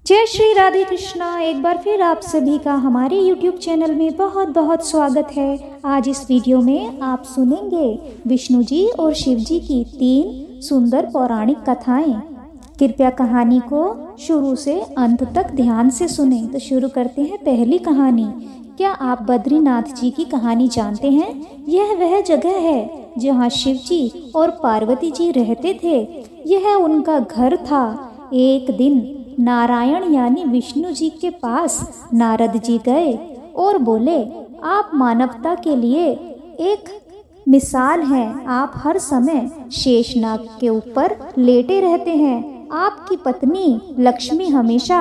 जय श्री राधे कृष्णा। एक बार फिर आप सभी का हमारे YouTube चैनल में बहुत बहुत स्वागत है। आज इस वीडियो में आप सुनेंगे विष्णु जी और शिव जी की 3 सुंदर पौराणिक कथाएं। कृपया कहानी को शुरू से अंत तक ध्यान से सुनें। तो शुरू करते हैं पहली कहानी। क्या आप बद्रीनाथ जी की कहानी जानते हैं? यह वह जगह है जहाँ शिव जी और पार्वती जी रहते थे। यह उनका घर था। एक दिन नारायण यानी विष्णु जी के पास नारद जी गए और बोले, आप मानवता के लिए एक मिसाल हैं। आप हर समय शेषनाग के ऊपर लेटे रहते हैं। आपकी पत्नी लक्ष्मी हमेशा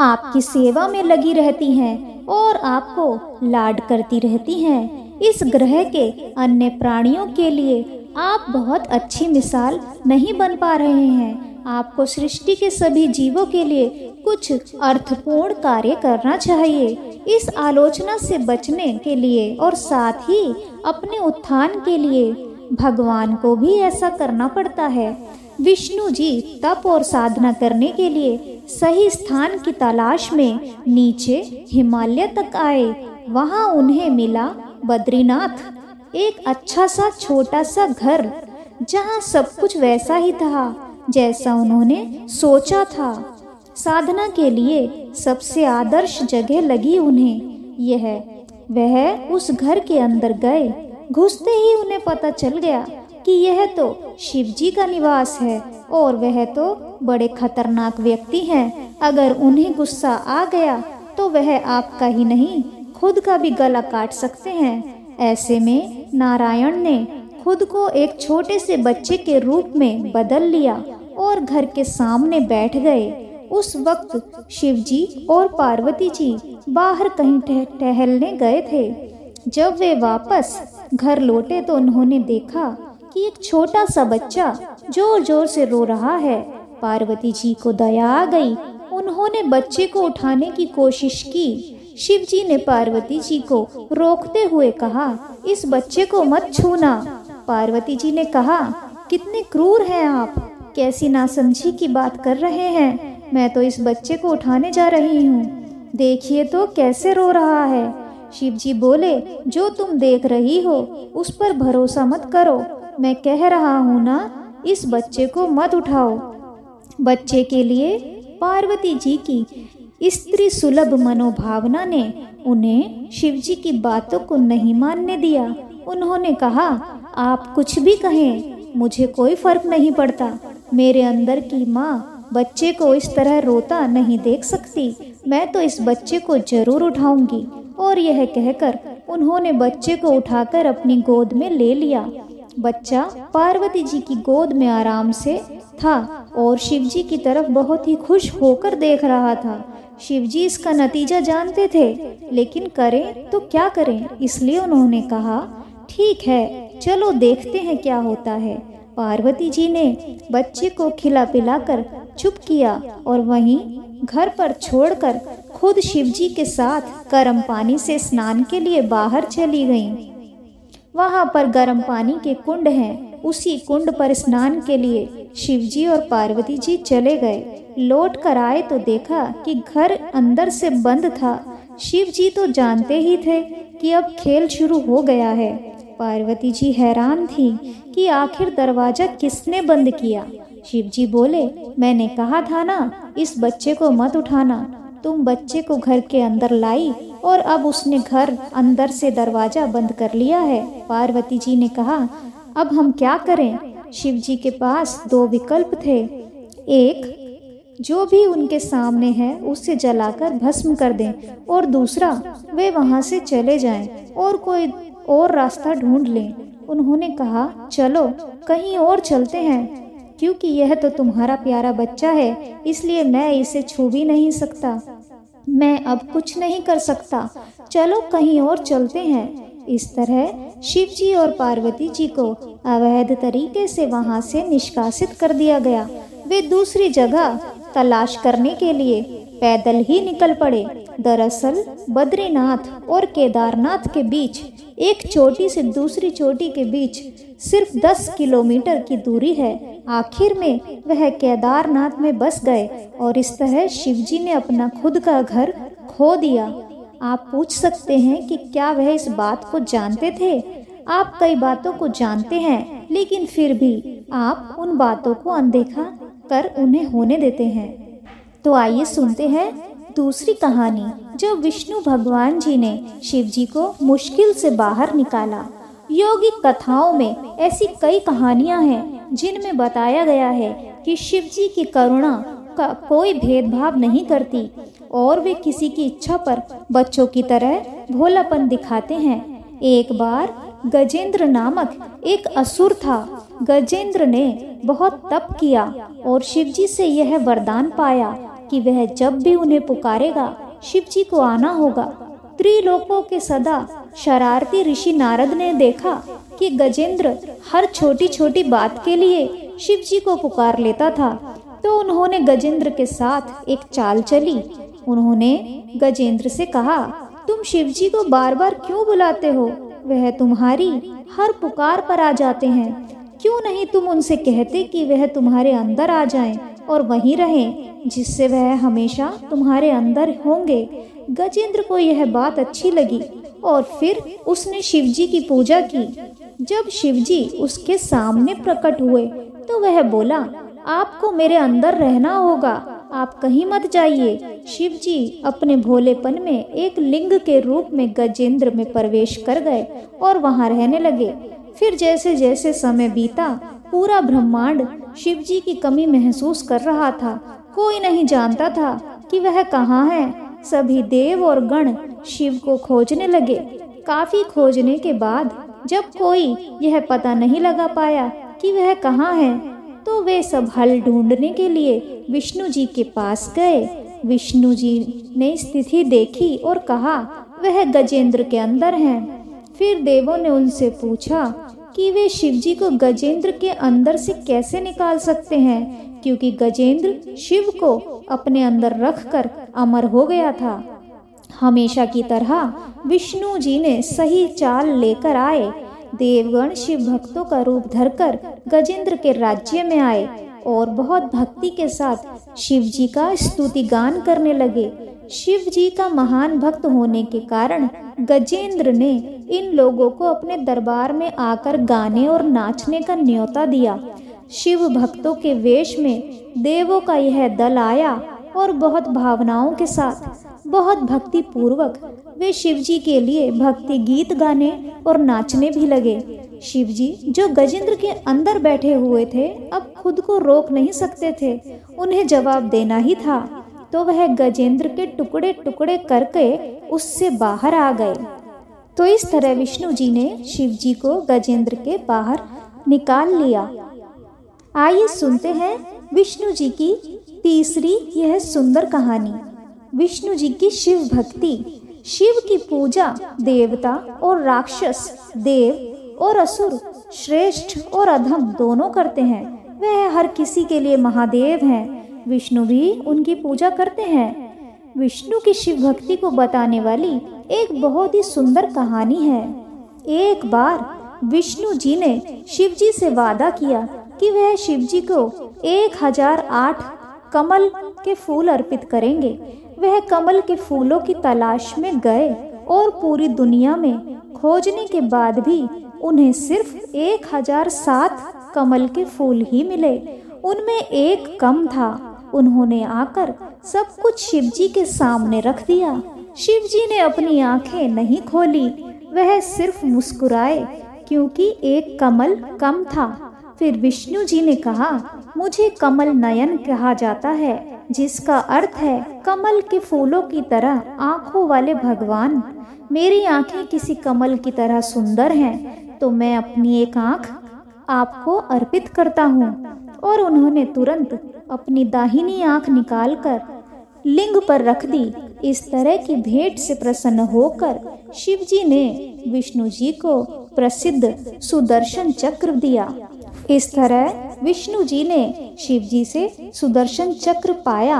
आपकी सेवा में लगी रहती हैं और आपको लाड करती रहती हैं। इस ग्रह के अन्य प्राणियों के लिए आप बहुत अच्छी मिसाल नहीं बन पा रहे हैं। आपको सृष्टि के सभी जीवों के लिए कुछ अर्थपूर्ण कार्य करना चाहिए। इस आलोचना से बचने के लिए और साथ ही अपने उत्थान के लिए भगवान को भी ऐसा करना पड़ता है। विष्णु जी तप और साधना करने के लिए सही स्थान की तलाश में नीचे हिमालय तक आए। वहां उन्हें मिला बद्रीनाथ, एक अच्छा सा छोटा सा घर जहां सब कुछ वैसा ही था जैसा उन्होंने सोचा था। साधना के लिए सबसे आदर्श जगह लगी उन्हें। वह उस घर के अंदर गए। घुसते ही उन्हें पता चल गया कि यह तो शिव जी का निवास है और वह तो बड़े खतरनाक व्यक्ति हैं। अगर उन्हें गुस्सा आ गया तो वह आपका ही नहीं खुद का भी गला काट सकते हैं। ऐसे में नारायण ने खुद को एक छोटे से बच्चे के रूप में बदल लिया और घर के सामने बैठ गए। उस वक्त शिव जी और पार्वती जी बाहर कहीं टहलने गए थे। जब वे वापस घर लौटे तो उन्होंने देखा कि एक छोटा सा बच्चा जोर जोर से रो रहा है। पार्वती जी को दया आ गई। उन्होंने बच्चे को उठाने की कोशिश की। शिव जी ने पार्वती जी को रोकते हुए कहा, इस बच्चे को मत छूना। पार्वती जी ने कहा, कितने क्रूर हैं आप, कैसी नासमझी की बात कर रहे हैं। मैं तो इस बच्चे को उठाने जा रही हूँ। देखिए तो कैसे रो रहा है। शिव जी बोले, जो तुम देख रही हो उस पर भरोसा मत करो। मैं कह रहा हूँ ना, इस बच्चे को मत उठाओ। बच्चे के लिए पार्वती जी की स्त्री सुलभ मनोभावना ने उन्हें शिव जी की बातों को नहीं मानने दिया। उन्होंने कहा, आप कुछ भी कहें, मुझे कोई फर्क नहीं पड़ता। मेरे अंदर की माँ बच्चे को इस तरह रोता नहीं देख सकती। मैं तो इस बच्चे को जरूर उठाऊंगी। और यह कहकर उन्होंने बच्चे को उठाकर अपनी गोद में ले लिया। बच्चा पार्वती जी की गोद में आराम से था और शिव जी की तरफ बहुत ही खुश होकर देख रहा था। शिव जी इसका नतीजा जानते थे, लेकिन करें तो क्या करें, इसलिए उन्होंने कहा, ठीक है, चलो देखते हैं क्या होता है। पार्वती जी ने बच्चे को खिला पिलाकर चुप किया और वहीं घर पर छोड़कर खुद शिव जी के साथ गर्म पानी से स्नान के लिए बाहर चली गईं। वहां पर गर्म पानी के कुंड हैं। उसी कुंड पर स्नान के लिए शिव जी और पार्वती जी चले गए। लौट कर आए तो देखा कि घर अंदर से बंद था। शिव जी तो जानते ही थे कि अब खेल शुरू हो गया है। पार्वती जी हैरान थी कि आखिर दरवाजा किसने बंद किया। शिव जी बोले, मैंने कहा था ना, इस बच्चे को मत उठाना। तुम बच्चे को घर के अंदर लाई और अब उसने घर अंदर से दरवाजा बंद कर लिया है। पार्वती जी ने कहा, अब हम क्या करें? शिव जी के पास 2 विकल्प थे। एक, जो भी उनके सामने है उसे जलाकर भस्म कर दें, और दूसरा, वे वहां से चले जाएं और कोई और रास्ता ढूंढ लें। उन्होंने कहा, चलो कहीं और चलते हैं, क्योंकि यह तो तुम्हारा प्यारा बच्चा है, इसलिए मैं इसे छू भी नहीं सकता। मैं अब कुछ नहीं कर सकता। चलो कहीं और चलते हैं। इस तरह शिव जी और पार्वती जी को अवैध तरीके से वहां से निष्कासित कर दिया गया। वे दूसरी जगह तलाश करने के लिए पैदल ही निकल पड़े। दरअसल बद्रीनाथ और केदारनाथ के बीच एक चोटी से दूसरी चोटी के बीच सिर्फ 10 किलोमीटर की दूरी है। आखिर में वह केदारनाथ में बस गए और इस तरह शिवजी ने अपना खुद का घर खो दिया। आप पूछ सकते हैं कि क्या वह इस बात को जानते थे? आप कई बातों को जानते हैं, लेकिन फिर भी आप उन बातों को अनदेखा कर उन्हें होने देते हैं। तो आइए सुनते हैं दूसरी कहानी, जो विष्णु भगवान जी ने शिव जी को मुश्किल से बाहर निकाला। योगिक कथाओं में ऐसी कई कहानियां हैं जिनमें बताया गया है कि शिव जी की करुणा का कोई भेदभाव नहीं करती और वे किसी की इच्छा पर बच्चों की तरह भोलापन दिखाते हैं। एक बार गजेंद्र नामक एक असुर था। गजेंद्र ने बहुत तप किया और शिवजी से यह वरदान पाया कि वह जब भी उन्हें पुकारेगा शिवजी को आना होगा। त्रिलोकों के सदा शरारती ऋषि नारद ने देखा कि गजेंद्र हर छोटी छोटी बात के लिए शिवजी को पुकार लेता था, तो उन्होंने गजेंद्र के साथ एक चाल चली। उन्होंने गजेंद्र से कहा, तुम शिवजी को बार बार क्यों बुलाते हो? वह तुम्हारी हर पुकार पर आ जाते हैं। क्यों नहीं तुम उनसे कहते कि वह तुम्हारे अंदर आ जाएं और वहीं रहें, जिससे वह हमेशा तुम्हारे अंदर होंगे। गजेंद्र को यह बात अच्छी लगी और फिर उसने शिवजी की पूजा की। जब शिवजी उसके सामने प्रकट हुए तो वह बोला, आपको मेरे अंदर रहना होगा, आप कहीं मत जाइए। शिवजी अपने भोलेपन में एक लिंग के रूप में गजेंद्र में प्रवेश कर गए और वहां रहने लगे। फिर जैसे जैसे समय बीता, पूरा ब्रह्मांड शिवजी की कमी महसूस कर रहा था। कोई नहीं जानता था कि वह कहाँ है। सभी देव और गण शिव को खोजने लगे। काफी खोजने के बाद जब कोई यह पता नहीं लगा पाया कि वह कहाँ है, तो वे सब हल ढूंढने के लिए विष्णु जी के पास गए। विष्णु जी ने स्थिति देखी और कहा, वह गजेंद्र के अंदर हैं। फिर देवों ने उनसे पूछा कि वे शिवजी को गजेंद्र के अंदर से कैसे निकाल सकते हैं, क्योंकि गजेंद्र शिव को अपने अंदर रखकर अमर हो गया था। हमेशा की तरह विष्णु जी ने सही चाल लेकर आए। देवगण शिव भक्तों का रूप धरकर गजेंद्र के राज्य में आए और बहुत भक्ति के साथ शिव जी का स्तुति गान करने लगे। शिव जी का महान भक्त होने के कारण गजेंद्र ने इन लोगों को अपने दरबार में आकर गाने और नाचने का न्योता दिया। शिव भक्तों के वेश में देवों का यह दल आया और बहुत भावनाओं के साथ, बहुत भक्ति पूर्वक वे शिवजी के लिए भक्ति गीत गाने और नाचने भी लगे। शिवजी जो गजेंद्र के अंदर बैठे हुए थे, अब खुद को रोक नहीं सकते थे, उन्हें जवाब देना ही था। तो वह गजेंद्र के टुकड़े टुकड़े करके उससे बाहर आ गए। तो इस तरह विष्णु जी ने शिवजी को गजेंद्र के बाहर निकाल लिया। आइए सुनते हैं विष्णु जी की तीसरी यह सुंदर कहानी, विष्णु जी की शिव भक्ति। शिव की पूजा देवता और राक्षस, देव और असुर, श्रेष्ठ और अधम दोनों करते हैं। वह हर किसी के लिए महादेव हैं। विष्णु भी उनकी पूजा करते हैं। विष्णु की शिव भक्ति को बताने वाली एक बहुत ही सुंदर कहानी है। एक बार विष्णु जी ने शिव जी से वादा किया कि वह शिव जी को 1008 कमल के फूल अर्पित करेंगे। वह कमल के फूलों की तलाश में गए और पूरी दुनिया में खोजने के बाद भी उन्हें सिर्फ 1007 कमल के फूल ही मिले। उनमें एक कम था। उन्होंने आकर सब कुछ शिवजी के सामने रख दिया। शिवजी ने अपनी आंखें नहीं खोली, वह सिर्फ मुस्कुराए क्योंकि एक कमल कम था। फिर विष्णु जी ने कहा, मुझे कमल नयन कहा जाता है, जिसका अर्थ है कमल के फूलों की तरह आंखों वाले भगवान। मेरी आंखें किसी कमल की तरह सुंदर हैं, तो मैं अपनी एक आंख आपको अर्पित करता हूँ। और उन्होंने तुरंत अपनी दाहिनी आंख निकालकर लिंग पर रख दी। इस तरह की भेंट से प्रसन्न होकर शिवजी ने विष्णु जी को प्रसिद्ध सुदर्शन चक्र दिया। इस तरह विष्णु जी ने शिव जी से सुदर्शन चक्र पाया।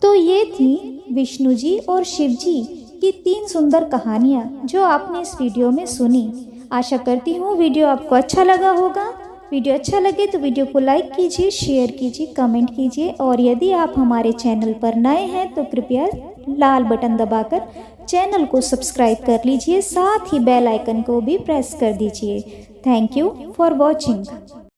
तो ये थी विष्णु जी और शिव जी की 3 सुंदर कहानियाँ जो आपने इस वीडियो में सुनी। आशा करती हूँ वीडियो आपको अच्छा लगा होगा। वीडियो अच्छा लगे तो वीडियो को लाइक कीजिए, शेयर कीजिए, कमेंट कीजिए और यदि आप हमारे चैनल पर नए हैं तो कृपया लाल बटन दबाकर चैनल को सब्सक्राइब कर लीजिए, साथ ही बेल आइकन को भी प्रेस कर दीजिए। Thank you for watching.